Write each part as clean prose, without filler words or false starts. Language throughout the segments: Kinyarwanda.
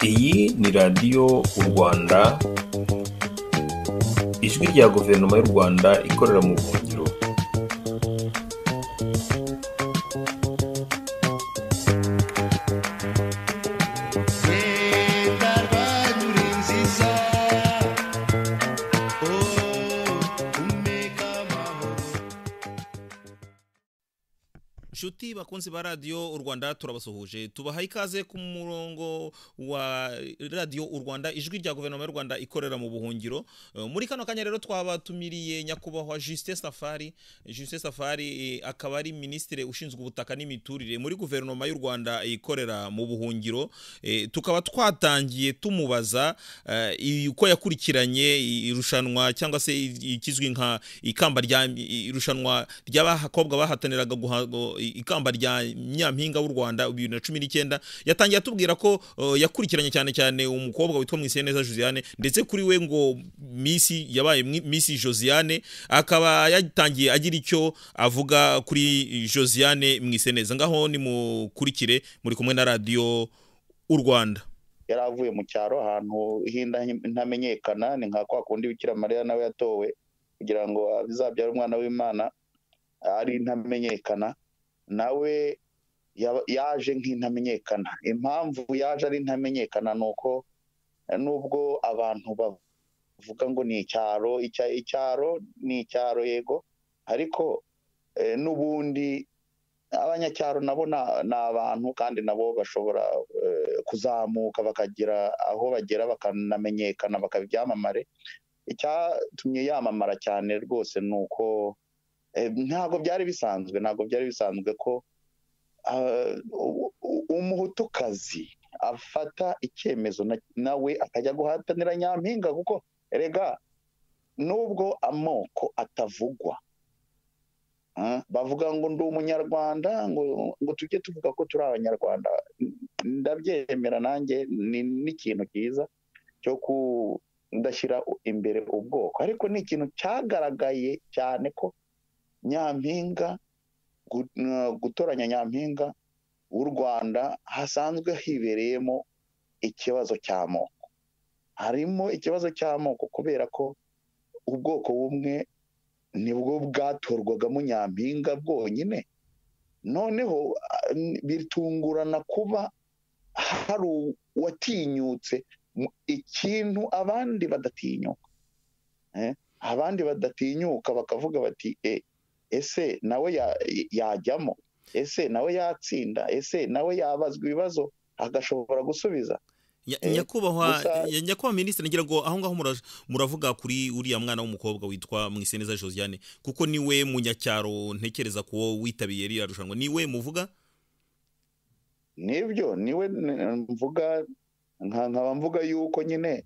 Iyi ni radiyo u Rwanda, ijwi rya Guverinoma y'u Rwanda ikorera mu buhungiro. Shuti bakunzi ba radio u Rwanda turabasuhuje, tubahaye ikaze ku murongo wa radio u Rwanda, ijwi rya Guverinoma y'u Rwanda ikorera mu buhungiro. Muri kano kanya rero twabatumiriye nyakubahwa Justin Safari, akaba ari Ministre ushinzwe ubutaka n'imiturire muri Guverinoma y'u Rwanda ikorera mu buhungiro. Tukaba twatangiye tumubaza uko yakurikiranye irushanwa cyangwa se ikizwi nka ikamba rya irushanwa ry'abakobwa bahataniraga ikamba rya Nyampinga Rwanda 2019. Yatangiye atubwira ko yakurikiranye cyane umukobwa witwa Mwiseneza Josiane, ndetse kuri we ngo yabaye Miss Josiane. Akaba yatangiye agira icyo avuga kuri Josiane Mwiseneza. Ngaho ni mukurikire, muri kumwe na radio u Rwanda. Yaravuye mu cyaro ahantu hinda ntamenyekana, ni nka kwa kundi Bikira Mariya nawe yatowe kugira ngo azabyare umwana w'Imana ari ntamenyekana. Nawe yaje nk'intamenyekana. Impamvu yaje ari ntamenyekana nuko nubwo abantu bavuga ngo ni icyaro ni icyaro yego, ariko n'ubundi abanyacyaro nabo ni abantu, kandi nabo bashobora kuzamuka bakagira aho bagera bakanamenyekana bakabyamamare. Icyatumye yamamara cyane rwose nuko ntabwo byari bisanzwe ko umuhutukazi afata icyemezo nawe akajya guhatanira Nyampinga, kuko erega nubwo amoko atavugwa, bavuga ngo ndi umunyarwanda, ngo tujye tuvuga ko turi abanyarwanda. Ndabyemera nanjye, ni ikintu cyiza cyo kudashyira imbere ubwoko, ariko ni ikintu cyagaragaye cyane ko Nyampinga, gutoranya Nyampinga w'u Rwanda hasanzwe hibereyemo ikibazo cy'amoko. Harimo ikibazo cy'amoko kubera ko ubwoko bumwe nibwo bwatorwagamo Nyampinga bwonyine. Noneho bitungurana kuba hari uwatinyutse ikintu abandi badatinyuka, bakavuga bati ese nawe yajyamo, ese nawe yatsinda, ese nawe yabazwa ibibazo agashobora gusubiza. Nyakubahwa Ministre, ngira ngo aho ngaho muravuga kuri uriya mwana w'umukobwa witwa Mwiseneza Josiane, kuko niwe munyacyaro ntekereza ko witabiye iriya rushanwa, niwe muvuga? Nibyo, niwe mvuga. Nkaba mvuga yuko nyine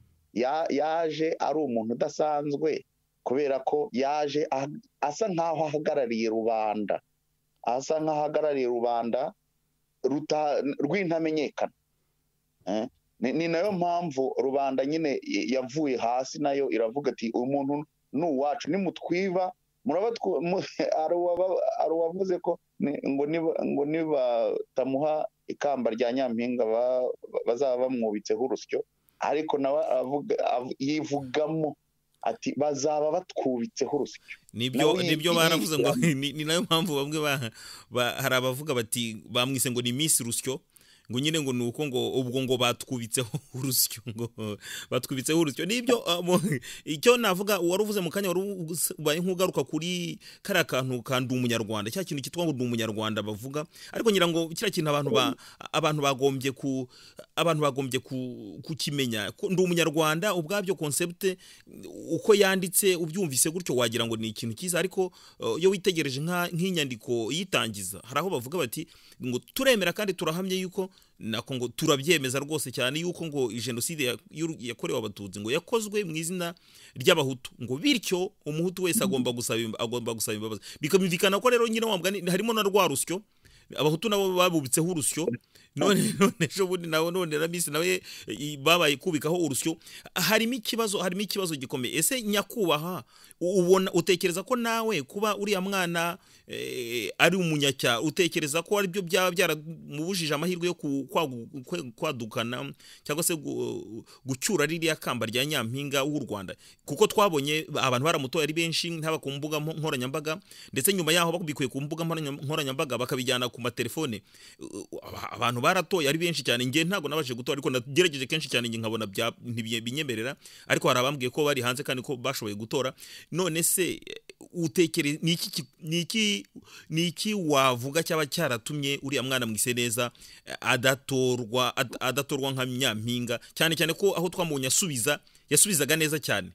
yaje ari umuntu udasanzwe, kubera ko yaje asa nk'aho ahagarariye rubanda rw'intamenyekana. Ni nayo mpamvu rubanda nyine yavuye hasi, nayo iravuga ati umuntu ni uwacu, nimutwiba ari uwavuze ko ngo nibatamuha ikamba rya Nyampinga bazaba bamwubitseho urusyo, ariko nawe yivugamo ati bazaba batwubitseho urusyo. Nibyo baravuze ngo ni nayo mpamvu bamwe hari abavuga bati bamwise ngo ni Miss Rusyo, ngo nyine ngo nuko ngo ubwo ngo batwubitseho urusyo, nibyo. Icyo navuga, waruvuze mu kanya warubaye nk'ugaruka kuri kariya kantu kandi umunyarwanda, cya kintu kitwa ngo ndi umunyarwanda bavuga, ariko ngira ngo kiriya kintu abantu bagombye kukimenya. Ndi umunyarwanda ubwabyo concept uko yanditse ubyumvise gutyo wagira ngo ni ikintu cyiza, ariko iyo witegereje nk'inyandiko yitangiza, hari aho bavuga bati ngo turemera kandi turahamye yuko nako ngo turabyemeza rwose cyane yuko ngo genocide yakorewe abatutsi ngo yakozwe mu izina ry'abahutu, ngo bityo umuhutu wese agomba gusaba imbabazi. Bikamvikana ko rero nyine harimo na rwa rusyo abahutu nabo babubitseho urusyo none ejo bundi none na Ministre nawe babaye kubikaho urusyo. Harimo ikibazo gikomeye. Ese nyakubaha ubona utekereza ko nawe kuba uriya mwana ari umunyacya, utekereza ko ari byo byaba byaramubujije amahirwe yo kwadukana cyangwa se gucyura ririya kamba rya Nyampinga w'u Rwanda? Kuko twabonye abantu baramutoye ari benshi ntaba ku mbuga nkoranyambaga, ndetse nyuma yaho bakubikuye ku mbuga nkoranyambaga bakabijyana ku matelefone. Abantu baratoye ari benshi cyane. Nge ntago nabashije gutora, ariko nagerageje kenshi cyane nge nkabona ntibinyemerera, ariko hari abambwiye ko bari hanze kandi ko bashoboye gutora. None se utekere niki wavuga cyaba cyaratumye uriya mwana Mwiseneza adatorwa nka Nyampinga, cyane cyane ko aho twamubonye yasubizaga neza cyane?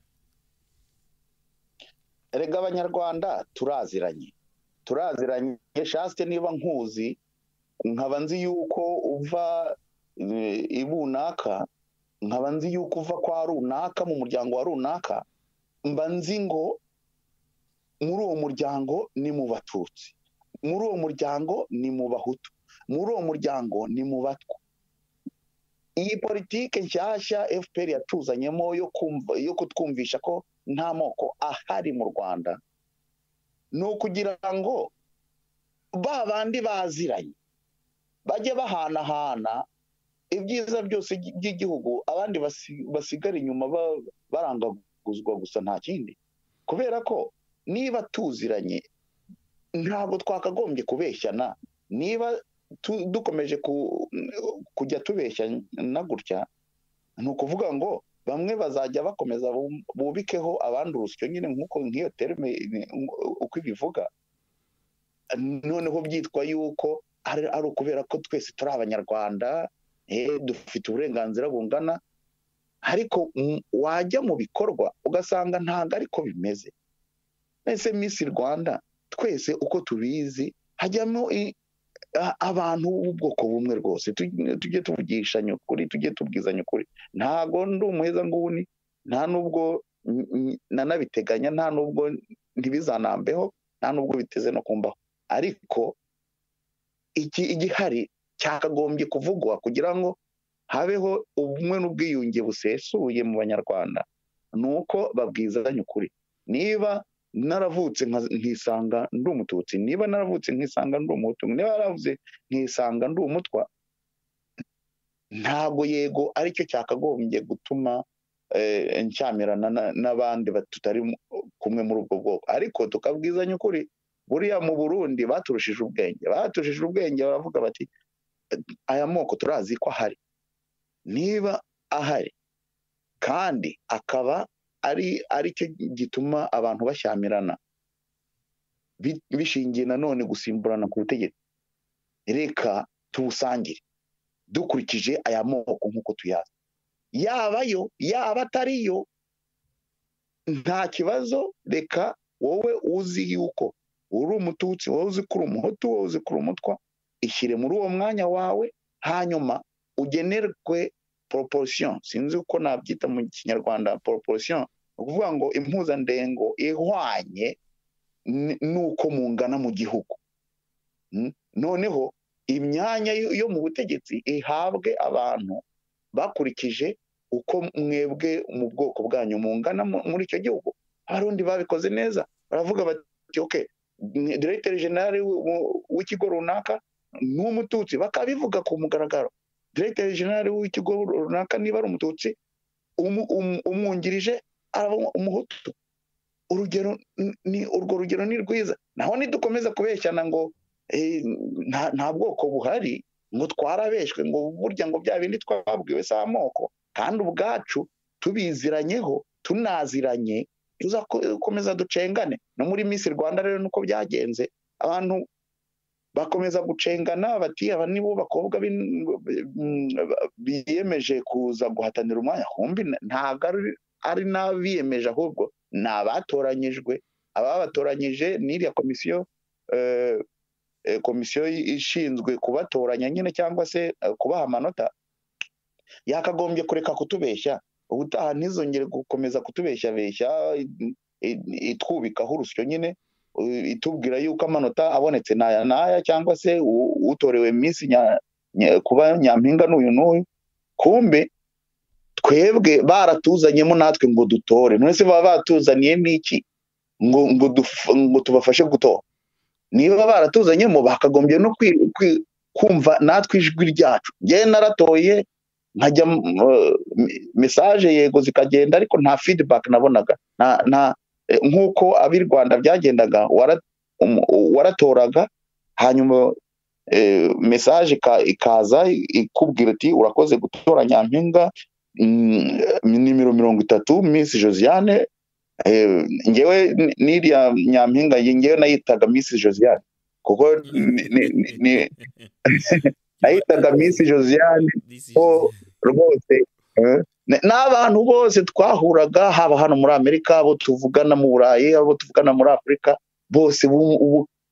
Erega abanyarwanda turaziranye shaste, niba nkuzi nkaba nzi yuko uva ibunaka, nkaba nzi yuko uva kwa runaka mu muryango wa runaka, mba nzi ngo muri uwo muryango ni mu Batutsi, muri uwo muryango ni mu Bahutu, muri uwo muryango ni mu Batwa. Iyi politike nshyashya FPR yatuzanyemo yo kutwumvisha ko nta moko ahari mu Rwanda, ni ukugira ngo ba bandi baziranye bajye bahanahana ibyiza byose by'igihugu, abandi basigara inyuma barangaguzwa gusa, nta kindi. Kubera ko niba tuziranye ntabwo twakagombye kubeshyana. Niba dukomeje kujya tubeshya na gutya, ni ukuvuga ngo bamwe bazajya bakomeza bubikeho abandi urusyo nyine, nk'uko nk'iyo terme uko ibivuga, noneho byitwa yuko ari ukubera ko twese turi abanyarwanda, dufite uburenganzira bungana. Ariko wajya mu bikorwa ugasanga ntabwo ariko bimeze. Ese Miss Rwanda twese uko tubizi hajyamo abantu b'ubwoko bumwe rwose, tujye tuvugishanya ukuri, tujye tubwizanya ukuri. Ntago ndi umuheza nguni, nta nubwo nanabiteganya, nta nubwo ntibizanambeho, nta nubwo biteze no kumbaho. Ariko igihari cyakagombye kuvugwa kugira ngo habeho ubumwe n'ubwiyunge busesuye mu banyarwanda, nuko babwizanya ukuri. Niba naravutse nkisanga ndi umututsi, niba naravutse nkisanga ndi umuhutu, niba naravuze nkisanga ndi umutwa, ntago yego aricyo cyakagombye gutuma ncyamirana n'abandi tutari kumwe muri ubwo bwoko. Ariko tukabwizanya ukuri. Buriya mu Burundi baturushije ubwenge, baravuga bati aya moko turazi ko ahari. Niba ahari kandi akaba ari cyo gituma abantu bashyamirana bishingiye nanone gusimburana ku butegetsi, reka tuwusangire dukurikije aya moko nk'uko tuyazi. Yabayo yaba atariyo nta kibazo. Reka wowe uzi yuko uri umututsi, wowe uzi ko uri umuhutu, wowe uzi ko uri umutwa, ishyire muri uwo mwanya wawe, hanyuma ugenerwe proportion. Sinzi uko nabyita mu Kinyarwanda proportion, ukuvuga ngo impuzandengo ihwanye nuko mungana mu gihugu. Noneho imyanya yo mu butegetsi ihabwe abantu bakurikije uko mwebwe mu bwoko bwanyu mungana muri icyo gihugu. Abarundi babikoze neza, baravuga bati okay, Directeur General w'ikigo runaka ni umututsi, bakabivuga ku mugaragaro. Directeur General w'ikigo runaka niba ari umututsi, umwungirije aba umuhutu. Urugero ni rwiza. Naho nidukomeza kubeshyana ngo nta bwoko buhari, ngo twarabeshwe, ngo burya ngo bya bindi twabwiwe sa moko, kandi ubwacu tubiziranyeho, tunaziranye, tuzakomeza ducengane. No muri Miss Rwanda rero nuko byagenze, abantu bakomeza gucengana bati aba nibo bakobwa biyemeje kuza guhatanira umwanya. Humbi ntabwo ari n'abiyemeje, ahubwo ni abatoranyijwe. Ababatoranyije n'iriya komisiyo ishinzwe kubatoranya nyine, cyangwa se kubaha amanota, yakagombye kureka kutubeshya. Ubutaha ntizongere gukomeza kutubeshya itwubikaho urusyo nyine, itubwira yuko amanota abonetse naya cyangwa se utorewe Miss kuba nyampinga n'uyu kumbe twebwe baratuzanyemo natwe ngo dutore none se baba batuzaniyemo iki ngo tubafashe gutora niba baratuzanyemo bakagombye no kumva natwe ijwi ryacu ngiye naratoye nkajya message yego zikagenda ariko nta feedback nabonaga nkuko ab'i Rwanda byagendaga waratoraga hanyuma message ikaza ikubwira ati urakoze gutora nyampinga nimero 30 Miss Josiane ngewe niriya nyampinga ngewe nayitaga Miss Josiane kuko nayitaga Miss Josiane rwose n'abantu bose twahuraga haba hano muri Amerika abo tuvugana mu Burayi abo tuvugana muri Afrika bose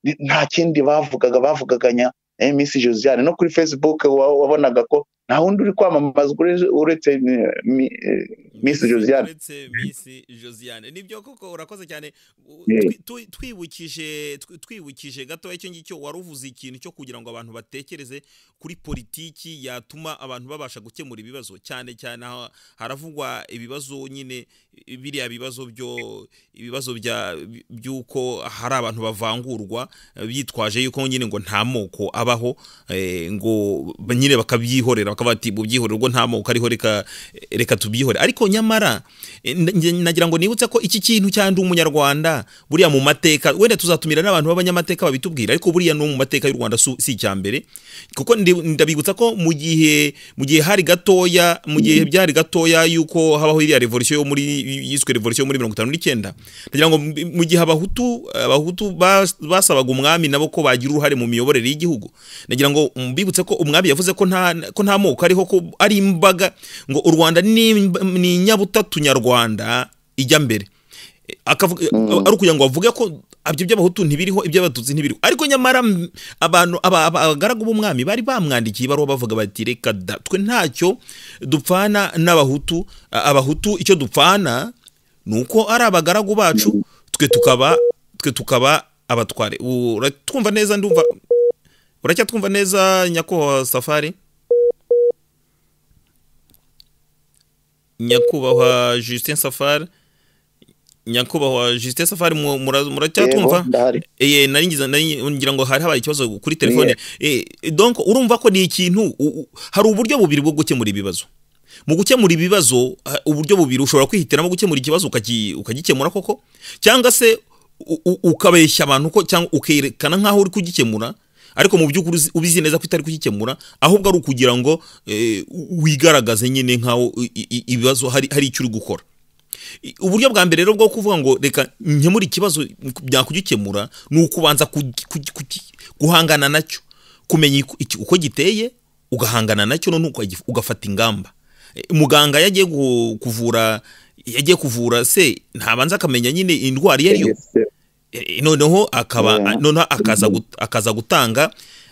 nta kindi bavugaganya Miss Josiane no kuri Facebook wabonaga ko nta wundi uri kwamamazwa uretse Miss Josiane nibyo koko urakoze cyane twibukije gato icyo ngicyo waruvuze ikintu cyo kugira ngo abantu batekereze kuri politiki yatuma abantu babasha gukemura ibibazo cyane haravugwa ibibazo nyine biriya bibazo by'uko hari abantu bavangurwa byitwaje yuko nyine ngo nta moko abaho ngo nyine bakabyihorera bakabati bubyihorerwa nta moko ariho reka tubyihore ariko nyamara nagira ngo nibutse ko iki kintu cyandi umunyarwanda buriya mu mateka wenda tuzatumira n'abantu b'abanyamateka babitubwira ariko buriya no mu mateka y'u Rwanda si cyambere kuko ndabibutsa ko mu gihe hari gatoya byari gatoya yuko habaho iriya revolution yo muri yiswe revolution muri 59 nagira ngo mu gihe abahutu basabaga umwami nabo ko bagira uruhare mu miyoborere y'igihugu nagira ngo mbibutse ko umwami yavuze ko nta moko ariho ko ari imbaga ngo u Rwanda ni nyabutatu nyarwanda ijya mbere akavuga ari kugira ngo bavuge ko abyo by'abahutu ntibiriho iby'abatutsi ntibiriho ariko nyamara abantu abagaragu b'umwami bari bamwandikiye baro bavuga bati reka twe ntacyo dupfana n'abahutu abahutu icyo dupfana nuko ari abagaragu bacu twe tukaba abatware uratwumva neza ndumva uracyatwumva neza nyakubahwa Safari nyakubahwa Justin Safari nyakubahwa Justin Safari muracyatwumva ngira ngo hari habaye ikibazo kuri telefone donc urumva ko ni ikintu hari uburyo bubiri bwo gukemura ibibazo mu gukemura ibibazo uburyo bubiri ushobora kwihitiramo gukemura ikibazo ukagikemura koko cyangwa se ukabeshya abantu ko cyangwa ukerekana nkaho uri kugikemura ariko mu by'ukuri ubizi neza ko itari kugikemura ahubwo ari ukugira ngo wigaragaze nyine nkaho ibibazo hari icyo uri gukora uburyo bwa mbere rero bwo kuvuga ngo reka nkemura ikibazo byakugikemura ni ukubanza guhangana nacyo kumenya uko giteye ugahangana nacyo none ugafata ingamba muganga yagiye kuvura se ntabanza akamenya nyine indwara iyo ariyo noneho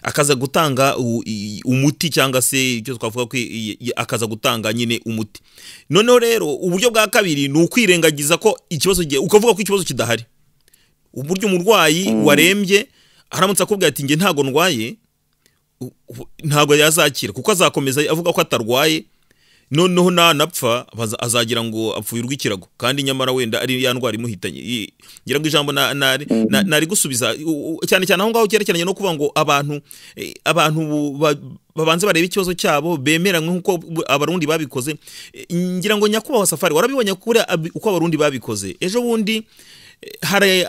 akaza gutanga umuti cyangwa se icyo twavuga ko akaza gutanga nyine umuti noneho rero uburyo bwa kabiri ni ukwirengagiza ko ikibazo gihe ukavuga ko ikibazo kidahari uburyo umurwayi warembye aramutse akubwira ati nge ntago ndwaye ntago yazakira kuko azakomeza avuga ko atarwaye noneho nanapfa azagira ngo apfuyirwe ikirago kandi nyamara wenda ari ya ndwara imuhitanye ngira ngo ijambo nari gusubiza cyane aho ngaho cyerekeranye no kuvuga ngo abantu babanze bareba ikibazo cyabo bemera nk'uko abarundi babikoze ngira ngo nyakubahwa Safari warabibonye kuri uko abarundi babikoze ejo bundi hari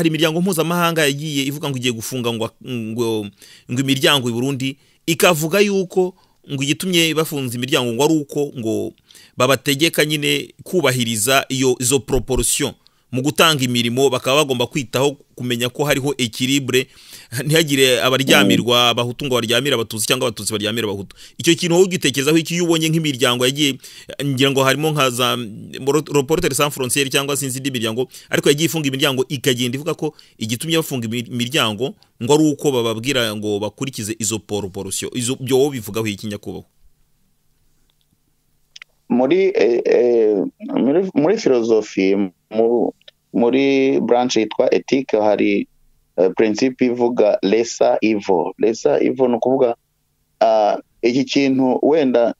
imiryango mpuzamahanga yagiye ivuga ngo igiye gufunga ngo imiryango i Burundi ikavuga yuko ngo igitumye bafunze imiryango ngo ari uko ngo babategeka nyine kubahiriza izo proportion mu gutanga imirimo bakaba bagomba kwitaho kumenya ko hariho equilibre ntihagire abaryamirwa abahutu ngo baryamira abatutsi cyangwa abatutsi baryamira abahutu icyo kintu wowe ugitekerezaho iki yubonye nk'imiryango yagiye ngira ngo harimo nka za Reporters sans frontières cyangwa sinzi indi miryango ariko yagiye ifunga imiryango ikagenda ivuga ko igitumye bafunga imiryango ngo ari uko bababwira ngo bakurikize izo proportion izo byo wowe bivugaho iki nyakubahwa muri filozofi muri branch yitwa ethique hari principe ivuga lesser evil. Lesser evil no kuvuga iki kintu wenda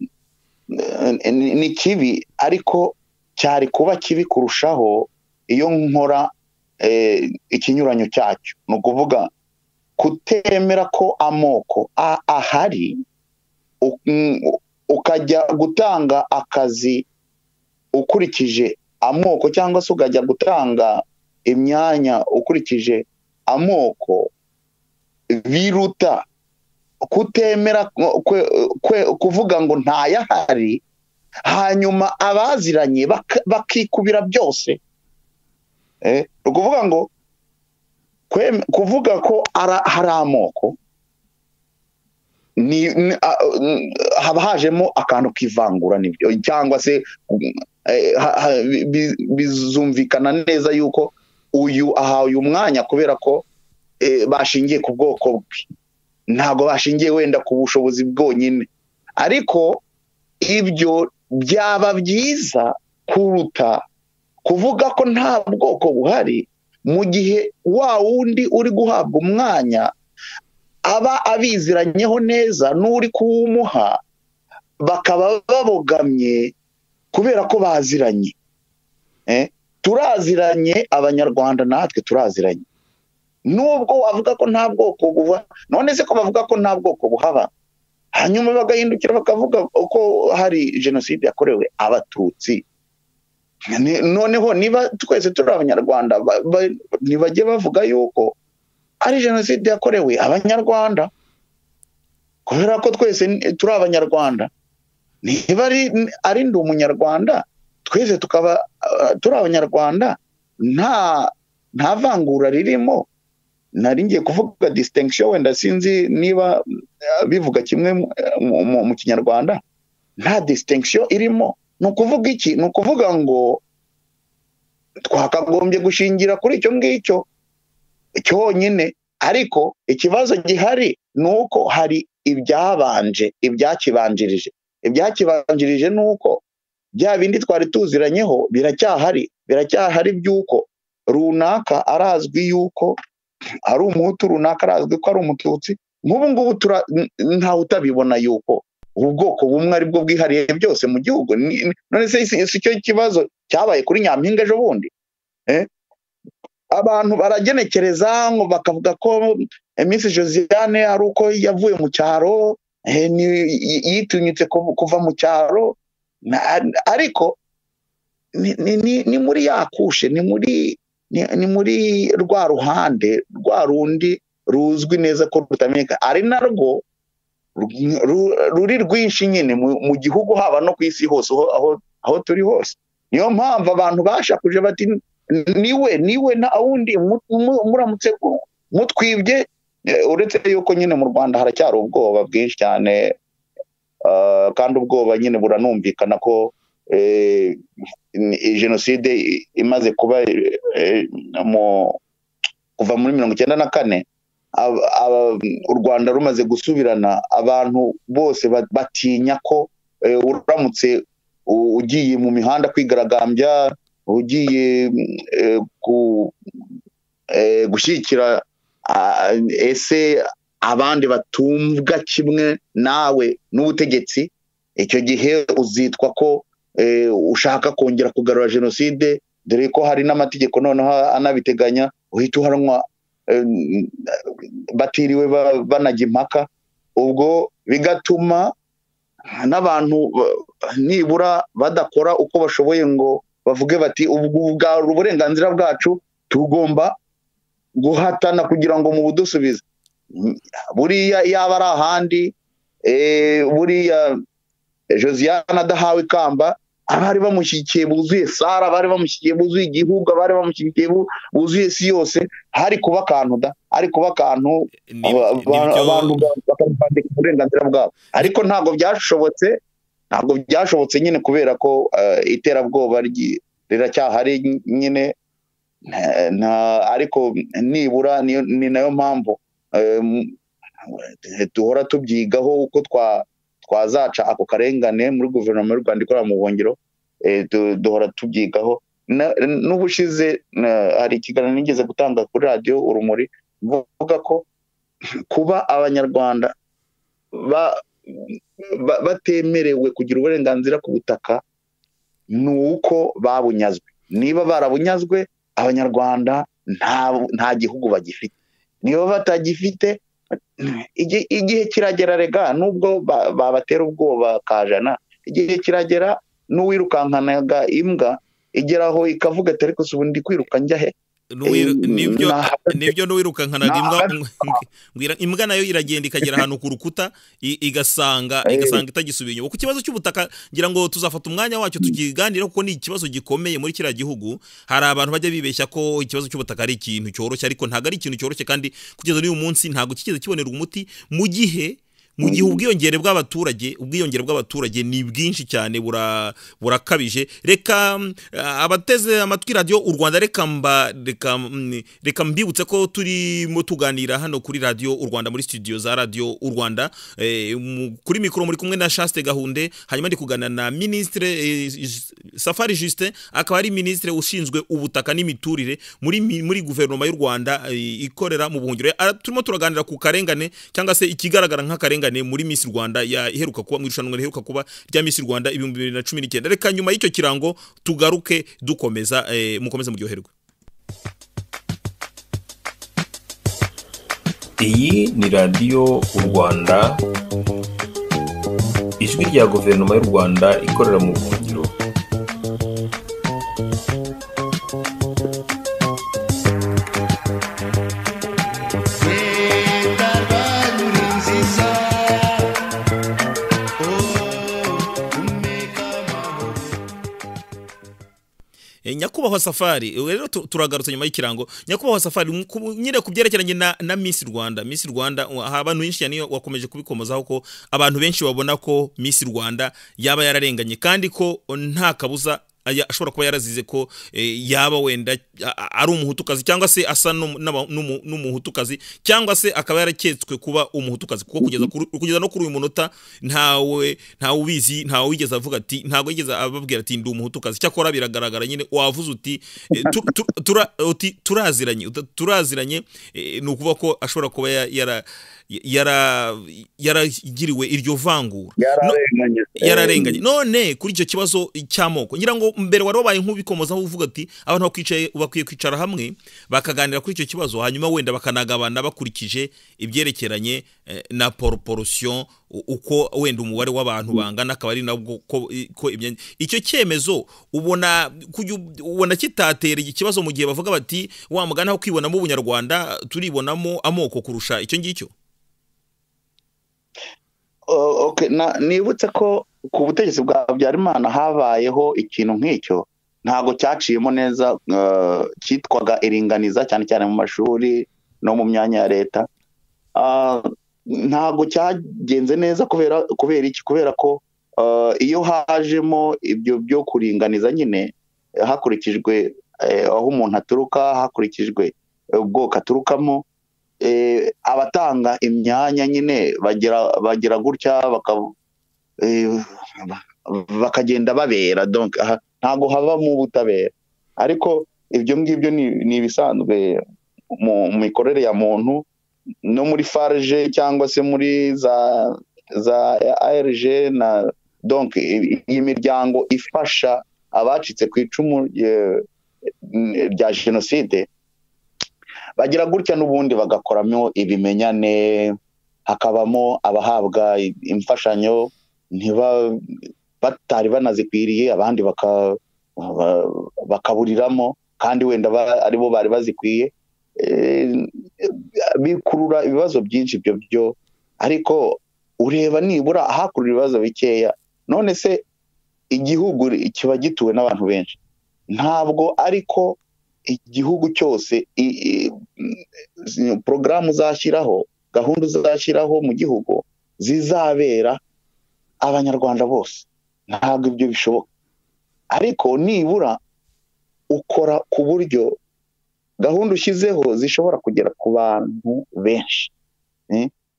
ni kibi ariko cyari kuba kibi kurushaho iyo nkora ikinyuranyo cyacyo. No kuvuga kutemera ko amoko ahari ukajya gutanga akazi ukurikije amoko cyangwa se ukajya gutanga imyanya ukurikije amoko biruta kutemera kuvuga ngo ntayahari hanyuma abaziranye bakikubira byose. Ukuvuga ngo kuvuga ko hari amoko ni haba hajemo akantu k'ivangura nibyo, cyangwa se bizumvikana neza yuko uyu ahawe umwanya kubera ko bashingiye ku bwoko bwe, ntago bashingiye wenda ku bushobozi bwonyine. Ariko ibyo byaba byiza kuruta kuvuga ko nta bwoko buhari mu gihe wa wundi uri guhabwa umwanya aba abiziranyeho neza n'uri kuwumuha, bakaba babogamye kubera ko baziranye. Turaziranye, abanyarwanda natwe turaziranye. Nubwo wavuga ko nta bwoko buba, none se ko bavuga ko nta bwoko buhaba, hanyuma bagahindukira bakavuga ko hari jenoside yakorewe abatutsi. Noneho niba twese turi abanyarwanda ntibajye bavuga yuko ari jenoside yakorewe abanyarwanda, kubera ko twese turi abanyarwanda. Niba ari ndi umunyarwanda, twese tukaba turi abanyarwanda, nta vangura ririmo. Nari ngiye kuvuga distinction, wenda sinzi niba bivuga kimwe mu kinyarwanda. Nta distinction irimo. Nukuvuga iki? Nukuvuga ngo twakagombye gushingira kuri icyo ngicyo cyonyine. Ariko ikibazo gihari nuko hari ibyakibanjirije nuko bya bindi twari tuziranyeho biracyahari byuko runaka arazwi yuko ari umuhutu, runaka arazwi ko ari umututsi. Nk'ubu ngubu ntawe utabibona yuko ubwoko bumwe ari bwo bwihariye byose mu gihugu. None se si cyo kibazo cyabaye kuri Nyampinga ejo bundi? Abantu baragenekereza ngo bakavuga ko Ministre Josiane ari uko yavuye mu cyaro, yitunyutse kuva mu cyaro. Ariko ni muri yakushe, ni muri rwa ruhande rwa rundi ruzwi neza ko rutamenyeka, ari narwo ruri rwinshi nyine mu gihugu, haba no ku isi hose aho turi hose. Niyo mpamvu abantu bashakuje bati niwe na wundi muramutse mutwibye. Uretse yuko nyine mu Rwanda haracyari ubwoba bwinshi cyane, kandi ubwoba nyine buranumvikana ko jenoside imaze kuba kuva muri 1994, u Rwanda rumaze gusubirana, abantu bose batinya ko uramutse ugiye mu mihanda kwigaragambya, ugiye gushyigikira ese abandi batumvwa kimwe nawe n'ubutegetsi, icyo gihe uzitwa ko ushaka kongera kugarura jenoside, dore ko hari n'amategeko noneho anabiteganya, uhita uhanwa batiriwe banajya impaka. Ubwo bigatuma n'abantu nibura badakora uko bashoboye ngo bavuge bati uburenganzira bwacu tugomba guhatana kugira ngo mu budusubize. Buriya yaba ari ahandi, buriya Josiane adahawe ikamba, abari bamushyigikiye buzuye Sara, abari bamushyigikiye buzuye igihugu, abari bamushyigikiye buzuye isi yose, hari kuba akantu abantu bakabandika uburenganzira bwabo. Ariko ntabwo byashobotse nyine kubera ko iterabwoba riracyahari nyine. Ariko nibura ni nayo mpamvu duhora tubyigaho uko twazaca ako karengane muri Guverinoma y'u Rwanda ikorera mu buhungiro. Duhora tubyigaho n'ubushize hari ikiganiro nigeze gutanga kuri radio Urumuri mvuga ko kuba abanyarwanda batemerewe kugira uburenganzira ku butaka nuko babunyazwe. Niba barabunyazwe, abanyarwanda nta gihugu bagifite. Niba batagifite, igihe kiragera rega, nubwo babatera ubwoba kajana, igihe kiragera n'uwirukankanaga imbwa igeraho ikavuga ati ariko ubundi kwiruka njya he? Nibyo n'uwirukankanaga imbwa nayo iragenda ikagera ahantu ku rukuta igasanga itagisubiye inyuma. Ku kibazo cy'ubutaka ngira ngo tuzafata umwanya wacyo tukiganira kuko ni ikibazo gikomeye muri kiriya gihugu. Hari abantu bajya bibeshya ko ikibazo cy'ubutaka ari ikintu cyoroshye, ariko ntago ari ikintu cyoroshye, kandi kugeza n'uyu munsi ntago kigeze kibonerwa umuti mu gihe ubwiyongere bw'abaturage ni bwinshi cyane, burakabije. Reka abateze amatwi radio u Rwanda, reka mbibutse ko turimo tuganira hano kuri radio u Rwanda, muri studio za radio u Rwanda. Kuri mikoro muri kumwe na Chaste Gahunde, hanyuma ndi kuganira na Ministre Safari Justin, akaba ari Ministre ushinzwe ubutaka n'imiturire muri Guverinoma y'u Rwanda ikorera mu buhungiro. Turimo turaganira ku karengane cyangwa se ikigaragara nk'akarengane muri Miss Rwanda yaheruka kuba mu irushanwa riheruka kuba rya Miss Rwanda 2019. Reka nyuma y'icyo kirango tugaruke dukomeza, mukomeze muryoherwe. Iyi ni radio u Rwanda, ijwi rya Guverinoma y'u Rwanda ikorera mu buhungiro. Nyakubahwa Safari, rero turagarutse nyuma y'ikirango. Nyakubahwa Safari, nyine kubyerekeranye na Miss Rwanda. Miss Rwanda, abantu benshi cyane wakomeje kubikomozaho ko abantu benshi babona ko Miss Rwanda yaba yararenganye, kandi ko nta kabuza ashobora kuba yarazize ko yaba wenda ari umuhutukazi cyangwa se asa n'umuhutukazi, cyangwa se akaba yaraketswe kuba umuhutukazi, kuko kugeza no kuri uyu munota ntawe ubizi, ntawe wigeze avuga ati, ntago yigeze ababwira ati ndi umuhutukazi. Cyakora biragaragara nyine wavuze uti turaziranye, ni ukuvuga ko ashobora kuba yaragiriwe iryo vangura, yararenganye. None kuri icyo kibazo cy'amoko, ngira ngo mbere wari wabaye nk'ubikomozaho uvuga ati abantu bakwiye kwicara hamwe bakaganira kuri icyo kibazo, hanyuma wenda bakanagabana bakurikije ibyerekeranye na proportion, uko wenda umubare w'abantu bangana akaba ari nabwo ko icyo cyemezo ubona kitatera ikibazo mu gihe bavuga bati wa mugana aho kwibonamo ubunyarwanda turibonamo amoko kurusha icyo ngicyo. Okay, nibutse ko ku butegetsi bwa Habyarimana habayeho ikintu nk'icyo, ntago cyaciyemo neza, cyitwaga iringaniza cyane cyane mu mashuri no mu myanya ya leta. Ntago cyagenze neza kubera ko iyo hajemo ibyo byo kuringaniza nyine hakurikijwe aho umuntu aturuka, hakurikijwe ubwoko aturukamo, abatanga imyanya nyine bagira gutya bakagenda babera, donc ntago hava mu butabera. Ariko ibyo ngibyo ni ibisanzwe mu mikorere ya muntu, no muri farge cyangwa se muri za RG na, donc iyi miryango ifasha abacitse ku icumu rya jenoside bagira gutya n'ubundi bagakoramo ibimenyane, hakabamo abahabwa imfashanyo batari banazikwiriye, abandi bakaburiramo, kandi wenda aribo bari bazikwiye. Bikurura ibibazo byinshi byo, ariko ureba nibura ahakurura ibibazo bikeya. None se igihugu kiba gituwe n'abantu benshi, ntabwo ariko igihugu cyose porogaramu zashyiraho, gahunda zashyiraho mu gihugu zizabera abanyarwanda bose, ntabwo ibyo bishoboka. Ariko nibura ukora ku buryo gahunda ushyizeho zishobora kugera ku bantu benshi,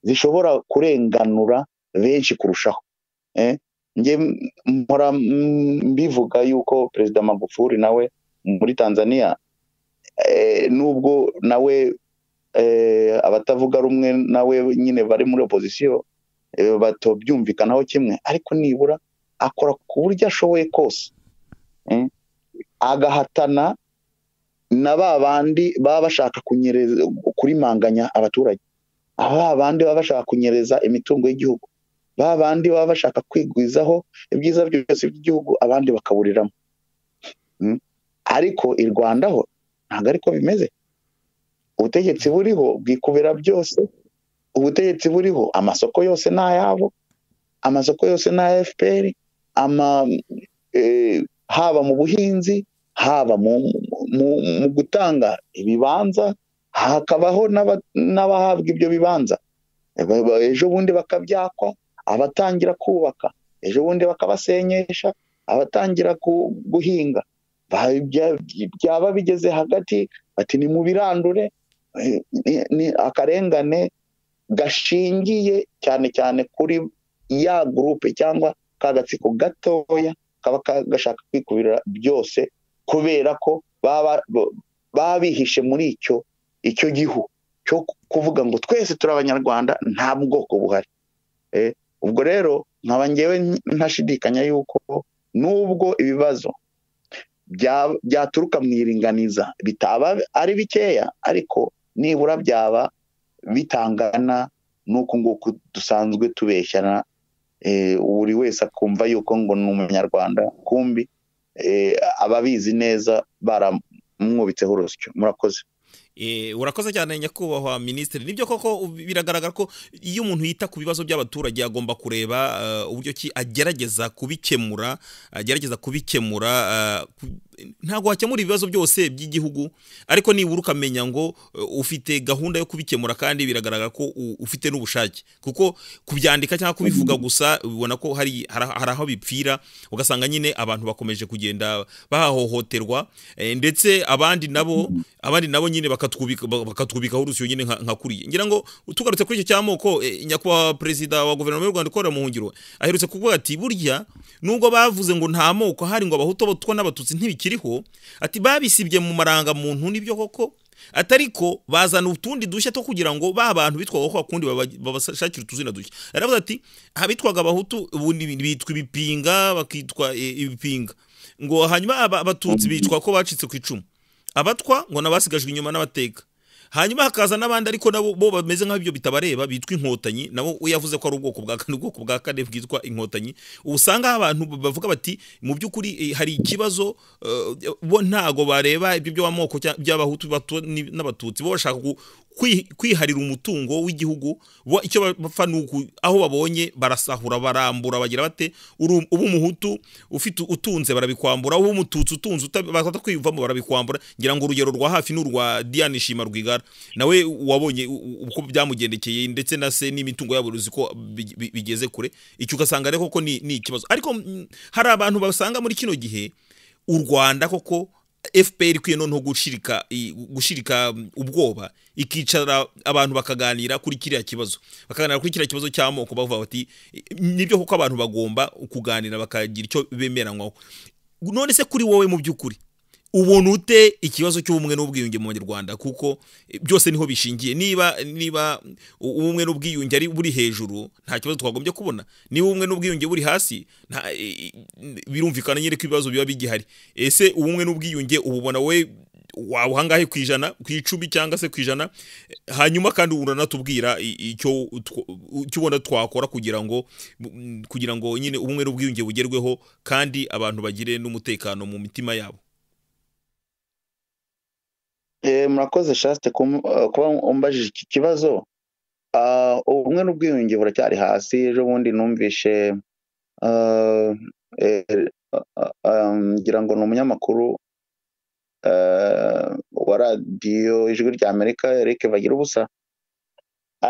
zishobora kurenganura benshi kurushaho. Nge mpora mbivuga yuko Perezida Magufuli nawe muri Tanzania, nubwo nawe abatavuga rumwe nawe nyine bari muri opposition batobyumvikanaho kimwe, ariko nibura akora ku buryo ashoboye kose agahatana na babandi baba bashaka kunyereza kurimanganya abaturage, abandi baba bashaka kunyereza imitungo y'igihugu, babandi baba bashaka kwigwizaho ibyiza byose by'igihugu abandi bakaburiramo. Ariko i Rwanda ho ntabwo ariko bimeze. Ubutegetsi buriho bwikubira byose, ubutegetsi buriho amasoko yose n'ayabo, amasoko yose na FPR, haba mu buhinzi, haba mu gutanga ibibanza, hakabaho n'abahabwa ibyo bibanza, ejo bundi bakabyakwa, abatangira kubaka ejo bundi bakabasenyesha, abatangira guhinga byaba bigeze hagati bati ni mu birandure. Ni akarengane gashingiye cyane cyane kuri ya groupe cyangwa kagatsiko gatoya kaba gashaka kwikubira byose, kubera ko babihishe muri icyo gihu cyo kuvuga ngo twese turi abanyarwanda nta bwoko buhari. Ubwo rero nkaba ngewe ntashidikanya yuko nubwo ibibazo byaturuka mu iringaniza bitaba ari bikeya, ariko nibura byaba bitangana nuko nguko dusanzwe tubeshyana, buri wese akumva yuko ngo ni umunyarwanda, kumbi ababizi neza baramwubitseho urusyo. Murakoze. Urakoze cyane nyakubahwa Ministre. Nibyo koko biragaragara ko iyo umuntu yita ku bibazo by'abaturage agomba kureba uburyo ki agerageza kubikemura, ntago wakemura ibibazo byose by'igihugu, ariko nibura ukamenya ngo ufite gahunda yo kubikemura, kandi biragaragara ko ufite n'ubushake, kuko kubyandika cyangwa kubivuga gusa ubona ko hari aho bipfira, ugasanga nyine abantu bakomeje kugenda bahohoterwa, ndetse abandi nabo nyine bakatwubikaho urusyo nyine nka kuriye. Ngira ngo tugarutse kuri icyo cyamoko, nyakubahwa Perezida wa Guverinoma y'u Rwanda ikorera mu buhungiro aherutse kuvuga ati burya nubwo bavuze ngo nta moko hari, ngo abahutu abatutsi n'abatutsi ntibikiriho, ati babisibye mu maranga muntu. Nibyo koko, atariko bazana utundi dushya to kugira ngo ba bantu bitwa ko akundi babashakira utuzina dushya. Aravuga ati habitwaga abahutu ubundi bitwa ibipinga, bakitwa ibipinga, ngo hanyuma abatutsi bitwa ko bacitse ku icumu, abatwa ngo nabasigajwe inyuma n'abateka, hanyuma hakaza n'abandi ariko nabo bo bameze nk'ibyo bitabareba bitwa inkotanyi, nabo yavuze ko ari ubwoko bwa kane bwitwa inkotanyi. Usanga abantu bavuga bati mu by'ukuri hari ikibazo, bo ntago bareba ibyo by'amoko by'abahutu n'abatutsi, bo bashaka kwiharira umutungo w'igihugu, bo icyo bapfa nuko aho babonye barasahura, barambura, bagira bate ubu umuhutu ufite utunze barabikwambura, aho umututsi utunze bakata kwivamo barabikwambura. Ngira ngo urugero rwa hafi n'urwa Diane Shima Rwigara, nawe wabonye uko byamugendekeye, ndetse na se n'imitungo yabo ruzi ko bigeze kure. Icyo ugasanga rero koko ni ikibazo. Ariko hari abantu basanga muri kino gihe u Rwanda koko FPR kwiye no gushirika ubwoba, ikicara abantu bakaganira kuri kiriya kibazo, cy'amoko, bavuga bati nibyo koko abantu bagomba kuganira bakagira icyo bemeranywaho. None se kuri wowe mu by'ukuri ubona ute ikibazo cy'ubumwe n'ubwiyunge mu Rwanda? Kuko byose niho bishingiye. Niba ubumwe n'ubwiyunge ari buri hejuru, nta kibazo twagombye kubona. Niba ubumwe n'ubwiyunge buri hasi, birumvikana nyine ko ibibazo biba bigihari. Ese ubumwe n'ubwiyunge ububona we wahangahe kwijana, kwicumi cyangwa se kwijana? Hanyuma kandi uranatubwira icyo ubona twakora kugira ngo nyine ubumwe n'ubwiyunge bugerweho, kandi abantu bagire n'umutekano mu mitima yabo. Murakoze Shaste kuba umbajije iki kibazo. Ubumwe n'ubwiyunge buracyari hasi. Ejo bundi numvishe ngira ngo ni umunyamakuru wa radiyo Ijwi ry'Amerika, Eric bagira ubusa,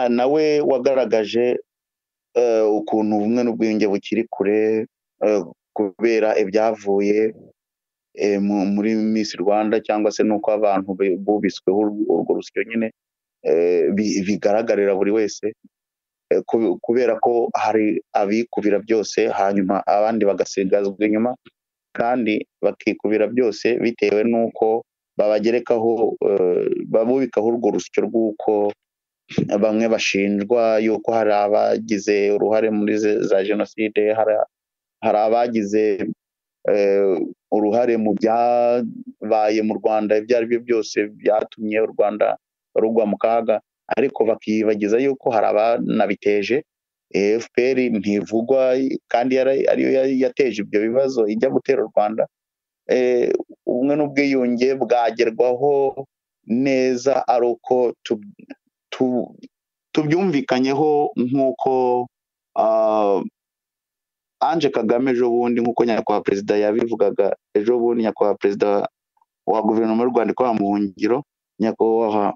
nawe wagaragaje ukuntu ubumwe n'ubwiyunge bukiri kure kubera ibyavuye muri Miss Rwanda, cyangwa se nuko abantu bubisweho urwo rusyo nyine bigaragarira buri wese, kubera ko hari abikubira byose hanyuma abandi bagasigazwa inyuma. kandi bakikubira byose bitewe n'uko babagerekaho babubikaho urwo rusyo rw'uko bamwe bashinjwa yuko hari abagize uruhare muri za jenoside, hari abagize uruhare mu byabaye mu Rwanda, ibyo ari byo byose byatumye u Rwanda rugwa mu kaga, ariko bakibagiza yuko hari abanabiteje. FPR ntivugwa kandi ariyo yateje ibyo bibazo ijya gutera u Rwanda. Ubumwe n'ubwiyunge bwagerwaho neza ari uko tubyumvikanyeho, nk'uko Ange Kagame ejo bundi, nk'uko nyakubahwa perezida yabivugaga ejo bundi, nyakubahwa perezida wa Guverinoma y'u Rwanda ikorera mu buhungiro, nyakubahwa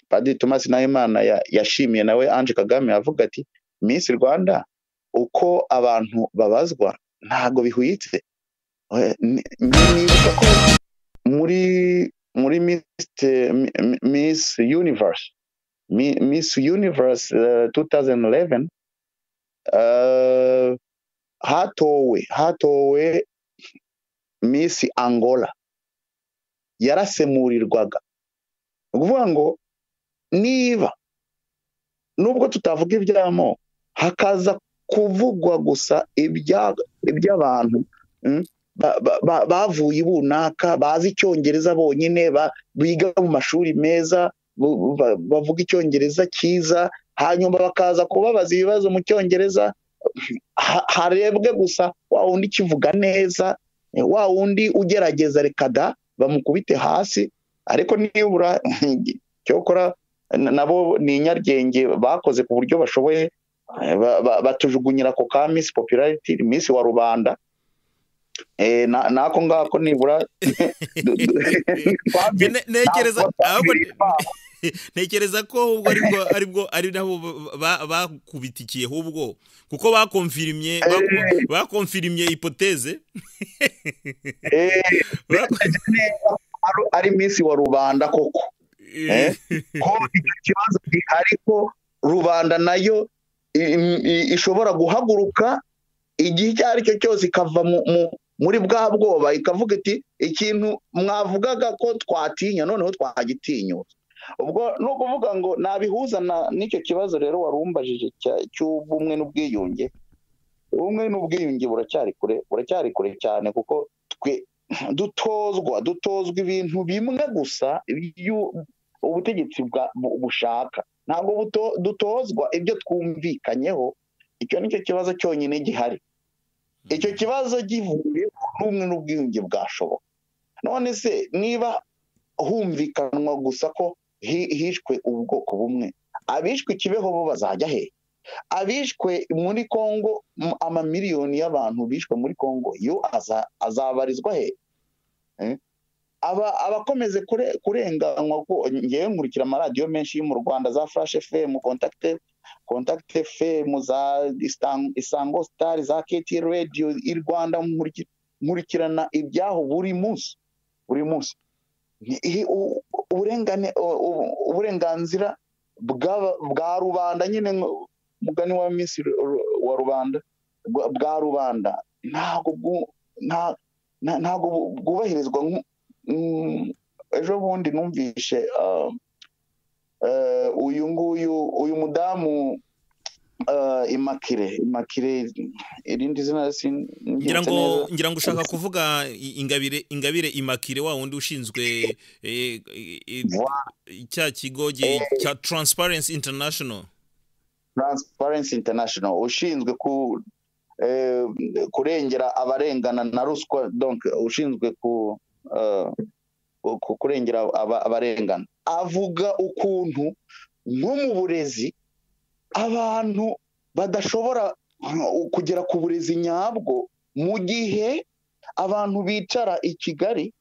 Padiri Thomas Nahimana yashimiye nawe Ange Kagame avuga ati Miss Rwanda uko abantu babazwa ntago bihwitse. Nibuka ko muri Miss Universe 2011 hatowe Miss Angola yarasemurirwaga. Ukuvuga ngo niba nubwo tutavuga ibyamo, hakaza kuvugwa gusa iby'abantu bavuye ibunaka, bazi icyongereza bonyine, biga mu mashuri meza, bavuga icyongereza cyiza, hanyuma bakaza kubabaza ibibazo mu cyongereza, harebwe gusa wa wundi kivuga neza, wa wundi ugerageza reka da bamukubite hasi. Ariko nibura cyokora nabo ni inyaryenge bakoze ku buryo bashoboye, batujugunyira ko ka Miss Popularity, Miss wa rubanda. Nako ngako nibura ntekereza ko ari nabo bakubitikiye ahubwo, kuko bakonfirimye hipoteze ari Miss wa rubanda koko. Ko ikibazo gihari ko rubanda nayo ishobora guhaguruka igihe icyo ari cyo cyose ikava muri bwa bwoba, ikavuga iti ikintu mwavugaga ko twatinya noneho twagitinyutse. Ubwo no kuvuga ngo nabihuza n'icyo kibazo rero warumbajije cy'ubumwe n'ubwiyunge. Ubumwe n'ubwiyunge buracyari kure cyane, kuko twe dutozwa ibintu bimwe gusa ubutegetsi bushaka, ntabwo dutozwa ibyo twumvikanyeho. Icyo nicyo kibazo cyonyine gihari. Icyo kibazo givuye n'ubumwe n'ubwiyunge bwashoboka. None se niba humvikanwa gusa ko hishwe ubwoko bumwe, abishwe Kibeho bo bazajya he? Abishwe muri Kongo, amamiliyoni y'abantu bishwe muri Kongo, yo azabarizwa he? Abakomeze kurenganywa, ko ngewe nkurikira amaradiyo menshi yo mu Rwanda, za Flash FM, Contact FM, za Isango Star, za KT Radio i Rwanda, nkurikirana ibyaho buri munsi. Uburenganzira bwa rubanda, nyine mugani wa Miss wa rubanda, bwa rubanda ntago bwubahirizwa. Ejo bundi numvishe uyu mudamu Immaculee, irindi zina ngira ngo ushaka kuvuga Ingabire Immaculee, wa wundi ushinzwe cya kigo cya Transparency International, ushinzwe kurengera abarengana na ruswa, donc ushinzwe kurengera abarengana. Avuga ukuntu nko mu burezi abantu badashobora kugera ku burezi nyabwo, mu gihe abantu bicara i Kigali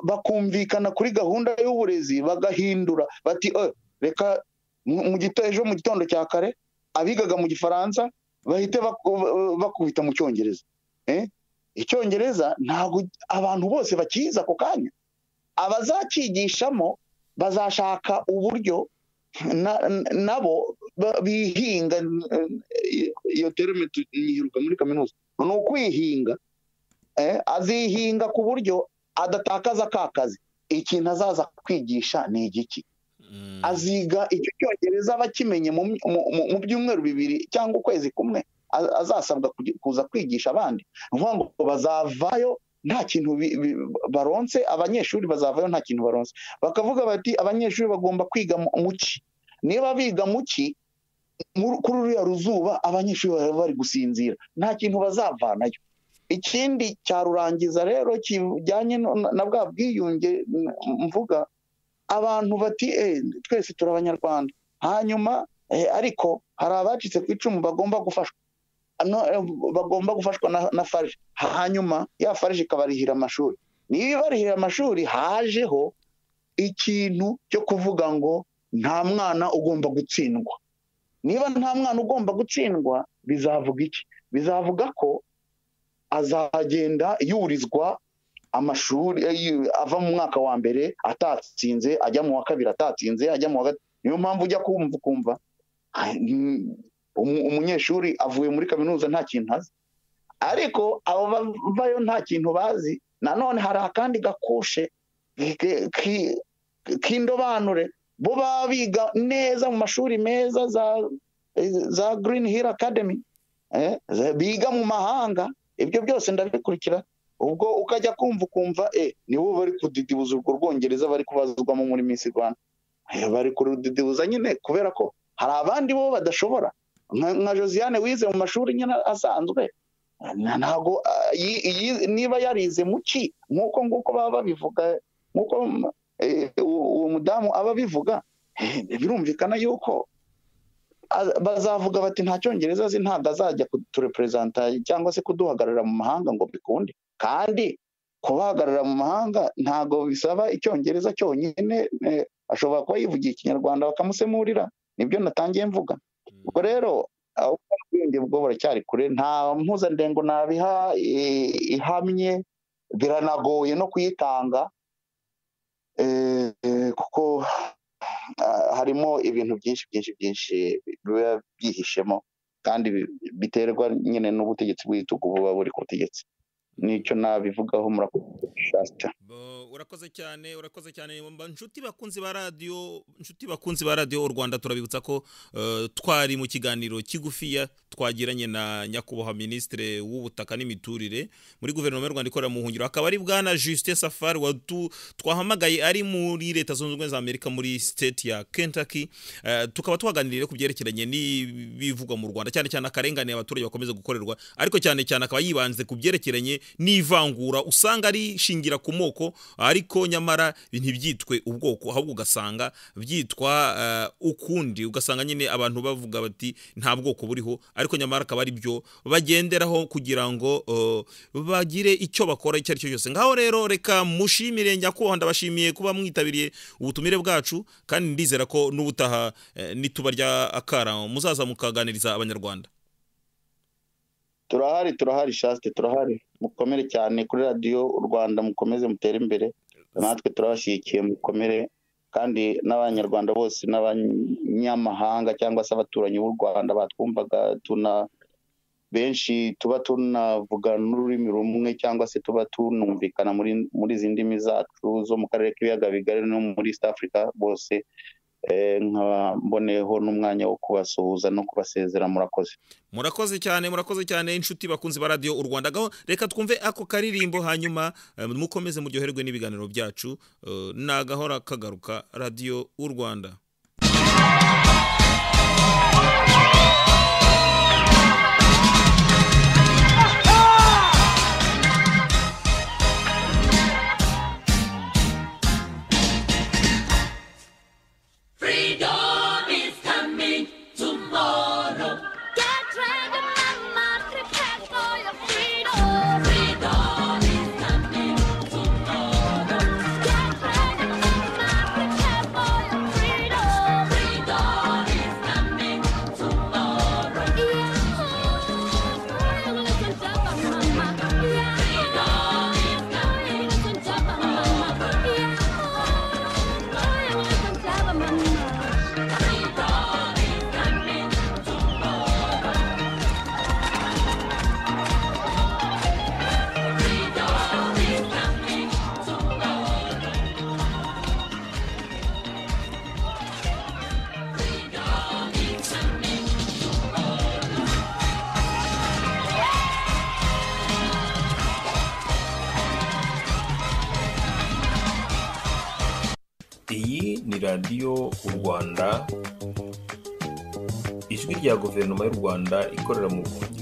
bakumvikana kuri gahunda y'uburezi, bagahindura bati reka mu gitondo cya kare abigaga mu Gifaransa bahite bakubita mu Cyongereza. Icyongereza ntabwo abantu bose bakiza ako kanya. Abazakigishamo bazashaka uburyo nabo bihinga. Iyo terme tuyiruka muri kaminuza, ni ukwihinga azihinga ku buryo adatakaza ka kazi. Ikintu azaza kwigisha ni igiki? Aziga icyo cyongereza bakimenye mu byumweru 2 cyangwa ukwezi kumwe, azasabwa kuza kwigisha abandi. Nvuga ngo bazavayo nta kintu baronse, abanyeshuri bazavayo nta kintu baronse. Bakavuga bati abanyeshuri bagomba kwiga muki. Niba biga muki kuri uriya ruzuba, abanyeshuri bari gusinzira, nta kintu bazavanayo. Ikindi cyarurangiza rero kijyanye na bwa bwiyunge mvuga, abantu bati twese turi abanyarwanda, hanyuma ariko hari abacitse ku icumu bagomba gufashwa, bagomba gufashwa na farije, hanyuma ya farije ikabarihira amashuri. Niba barihira amashuri, hajeho ikintu cyo kuvuga ngo nta mwana ugomba gutsindwa. Niba nta mwana ugomba gutsindwa, bizavuga iki? Bizavuga ko azagenda yurizwa amashuri, ava mu mwaka wa mbere atatsinze, ajya mu wa kabiri atatsinze, ajya mu wa gatatu. Niyo mpamvu ujya kumva umunyeshuri avuye muri kaminuza nta kintu azi. Ariko abo bavayo nta kintu bazi, nanone hari akandi gakushe k'indobanure, bo baba biga neza mu mashuri meza za Green Hill Academy, biga mu mahanga. Ibyo byose ndabikurikira. Ubwo ukajya kumva nibo bari kudidibuza urwo Rwongereza bari kubazwamo muri Miss Rwanda. Bari kurudidibuza nyine kubera ko hari abandi bo badashobora, nka Josiane wize mu mashuri nyine asanzwe, ntago niba yarize muki nguko baba babivuga, nguko uwo mudamu aba bivuga, birumvikana yuko bazavuga bati nta cyongereza azi, ntabwo azajya kuturepresenta cyangwa se kuduhagararira mu mahanga ngo bikunde. Kandi kubahagararira mu mahanga ntabwo bisaba icyongereza cyonyine, ashobora kuba yivugiye ikinyarwanda bakamusemurira. Nibyo natangiye mvuga. Ubwo rero ubwenge bwo buracyari kure, nta mpuzandengo nabiha ihamye, biranagoye no kuyitanga kuko harimo ibintu byinshi biba byihishemo, kandi biterwa nyine n'ubutegetsi bw'igitugu buba buri ku butegetsi. Nicyo nabivugaho. Urakoze cyane inshuti bakunzi ba radio u Rwanda. Turabibutsa ko twari mu kiganiro kigufiya twagiranye na nyakubahwa Ministre w'ubutaka n'imiturire muri Guverinoma y'u Rwanda ikorera mu buhungiro, akaba ari bwana Justin Safari twahamagaye ari muri Leta Zunze Ubumwe za Amerika muri state ya Kentucky. Tukaba twaganiriye ku byerekeranye n'ibivugwa mu Rwanda, cyane cyane akarengane abaturage bakomeza gukorerwa, ariko cyane akaba yibanze ku byerekeranye n'ivangura usanga ari shingira ku moko, ariko nyamara ntibyitwe ubwoko, ahubwo ugasanga byitwa ukundi. Ugasanga nyine abantu bavuga bati nta bwoko buriho, ariko nyamara akaba ari byo bagenderaho kugira ngo bagire icyo bakora icyo ari cyo cyose. Ngaho rero reka mushimire nyakubahwa, ndabashimiye kuba mwitabiriye ubutumire bwacu, kandi ndizera ko n'ubutaha nituba rya akara muzaza mukaganiriza abanyarwanda. Turahari Shaste, turahari. Mukomere cyane kuri radio u Rwanda, mukomeze mutere imbere, natwe turabashyigikiye, mukomere. Kandi n'abanyarwanda bose n'abanyamahanga cyangwa se abaturanyi b'u Rwanda batwumvaga, benshi tuba tunavuga n'ururimi rumwe cyangwa se tuba tunumvikana muri izi ndimi zacu zo mu karere k'ibiyaga bigari no muri East Africa, bose mboneyeho n'umwanya wo kubasuhuza no kubasezera. Murakoze cyane inshuti bakunzi ba radio u Rwanda. Gaho reka twumve ako karirimbo, hanyuma mukomeze muryoherwe n'ibiganiro byacu. Nagahora kagaruka radio u Rwanda. Freedom radiyo Rwanda, ijwi rya Guverinoma y'u Rwanda ikorera mu buhungiro.